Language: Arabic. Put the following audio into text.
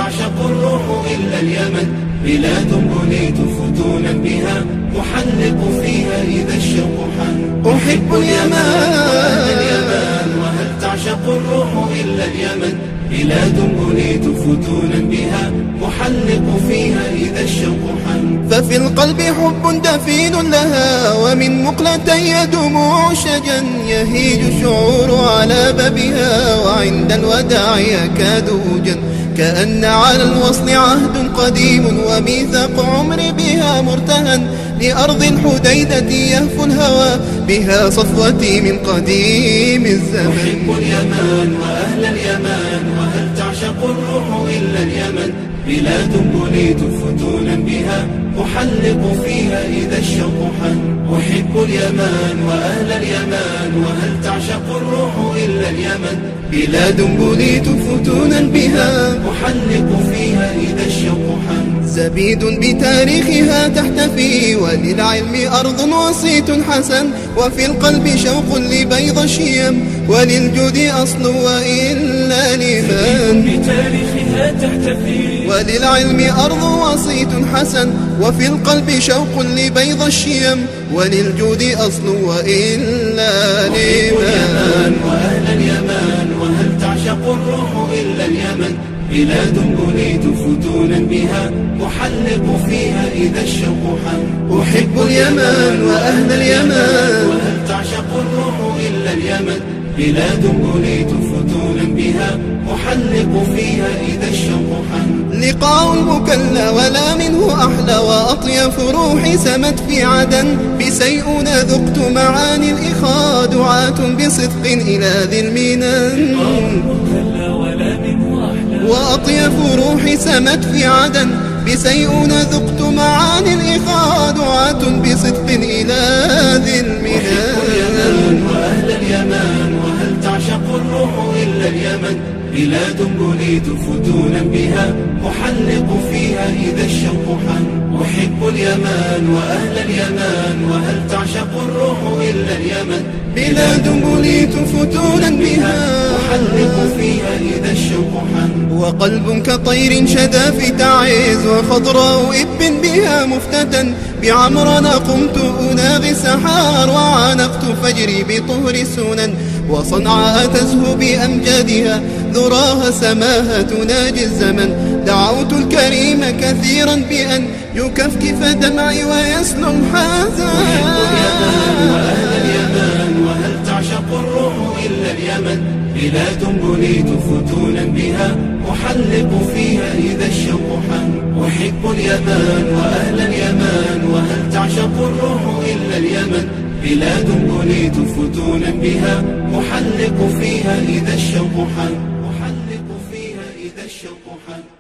تعشق الروح إلا اليمن، بلاد بنيت فتونا بها أحلق فيها إذا الشوق حن. أحب اليمن وهل تعشق الروح إلا اليمن، بلاد بنيت فتونا بها أحلق فيها إذا الشوق حن. ففي القلب حب دفين لها، ومن مقلتي دموع شجن، يهيج الشعور على بابها، وعند الوداع يكاد أوجن. كأن على الوصل عهد قديم، وميثاق عمري بها مرتهن، لأرض الحديدة يهفو الهوى، بها صفوتي من قديم الزمن. أحب اليمن وأهل اليمن، وهل تعشق الروح إلا اليمن، بلاد بنيت فتونا بها أحلق فيها إذا الشوق حن. أحب اليمن وأهل اليمن، وهل تعشق الروح إلا اليمن، بلاد بنيت فتونا بها أحلق فيها إذا الشوق حن. زبيد بتاريخها تحتفي، وللعلم أرض وصيت حسن، وفي القلب شوق لبيض الشيم، وللجود أصل وإلا لمن. بتاريخها تحتفي، وللعلم أرض وصيت حسن، وفي القلب شوق لبيض الشيم، وللجود أصل وإلا لمن. وأهل اليمن وهل تعشق الروح إلا اليمن، بلاد بنيت فتونا بها أحلق فيها إذا الشوق حن. أحب اليمن وأهل اليمن، وهل تعشق الروح إلا اليمن، بلاد بنيت فتونا بها أحلق فيها إذا الشوق حن. لقاء المكلى ولا منه أحلى، وأطيف روحي سمت في عدن، بسيئنا ذقت معاني الإخاء، دعاة بصدق إلى ذي المنن. وأطيف روحي سمت في عدن، بسيئنا ذقت معاني الإخاء، دعاة بصدق إلى ذي المنن. وأهل اليمن وهل تعشق الروح إلا اليمن، بلاد بنيت فتونا بها أحلق فيها إذا الشوق حن. أحب اليمن وأهل اليمن، وهل تعشق الروح إلا اليمن، بلاد بنيت فتونا بها أحلق فيها إذا الشوق حن. وقلب كطير شدا في تعيز، وخضراء إب بها مفتتن، بعمرنا قمت أناغي السحار، وعانقت فجري بطهر السنن، وصنعاء تزهو بأمجادها، ذراها سماها تناجي الزمن. دعوت الكريم كثيرا بأن يكفكف دمعي ويسلم حزن. وأهل اليمن وهل تعشق الروح إلا اليمن، بلاد بنيت فتونا بها أحلق فيها إذا الشوق حن. أحب اليمن وأهل اليمن، وهل تعشق الروح إلا اليمن، بلاد بنيت فتونا بها أحلق فيها إذا الشوق حن. أحلق فيها إذا الشوق حن.